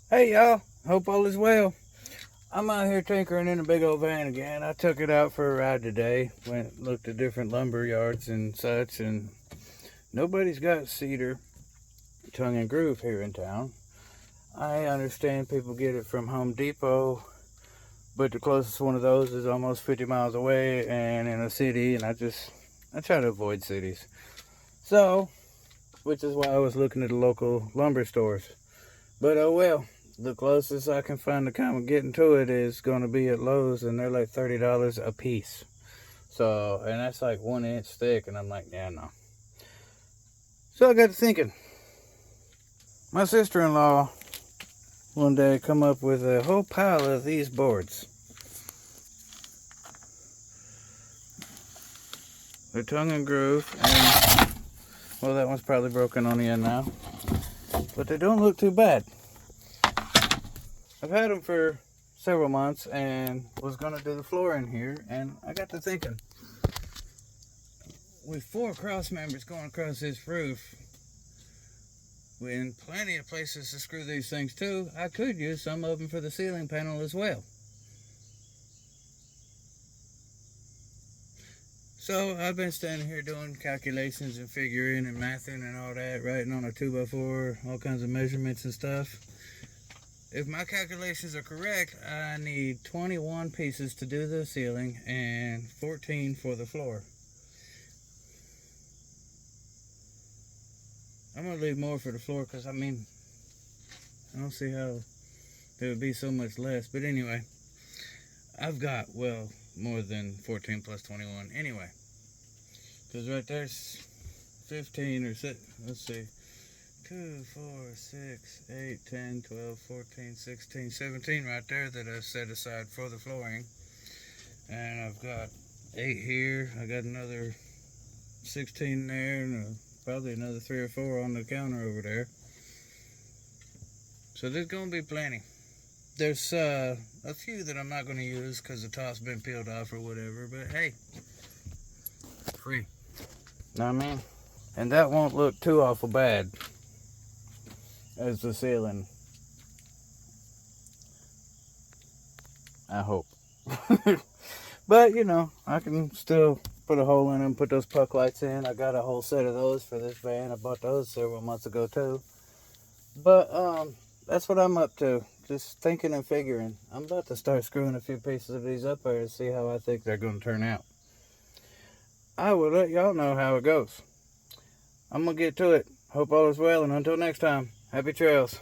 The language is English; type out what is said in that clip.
Hey y'all, hope all is well. I'm out here tinkering in a big old van again. I took it out for a ride today. Went looked at different lumber yards and such, and nobody's got cedar tongue and groove here in town. I understand people get it from Home Depot, but the closest one of those is almost 50 miles away and in a city, and I try to avoid cities. So, which is why I was looking at the local lumber stores. But oh well, the closest I can find to kind of getting to it is going to be at Lowe's, and they're like $30 a piece. So, and that's like 1 inch thick, and I'm like, yeah, no. So I got to thinking. My sister-in-law one day come up with a whole pile of these boards. They're tongue and groove, and well, that one's probably broken on the end now, but they don't look too bad. I've had them for several months and was gonna do the floor in here, and I got to thinking, with 4 cross members going across this roof, with plenty of places to screw these things to, I could use some of them for the ceiling panel as well. So I've been standing here doing calculations and figuring and mathing and all that, writing on a 2x4, all kinds of measurements and stuff. If my calculations are correct, I need 21 pieces to do the ceiling and 14 for the floor. I'm going to leave more for the floor because, I mean, I don't see how there would be so much less. But anyway, I've got, well, more than 14 plus 21. Anyway, because right there's 15 or 6, let's see. 2, 4, 6, 8, 10, 12, 14, 16, 17 right there that I set aside for the flooring. And I've got 8 here. I got another 16 there, and probably another 3 or 4 on the counter over there. So there's going to be plenty. There's a few that I'm not going to use because the top's been peeled off or whatever, but hey, free. Know what I mean? And that won't look too awful bad as the ceiling, I hope. But you know, I can still put a hole in them, put those puck lights in. I got a whole set of those for this van. I bought those several months ago too. But that's what I'm up to, just thinking and figuring. I'm about to start screwing a few pieces of these up there and see how I think they're going to turn out. I will let y'all know how it goes. I'm going to get to it. Hope all is well, and until next time, happy trails.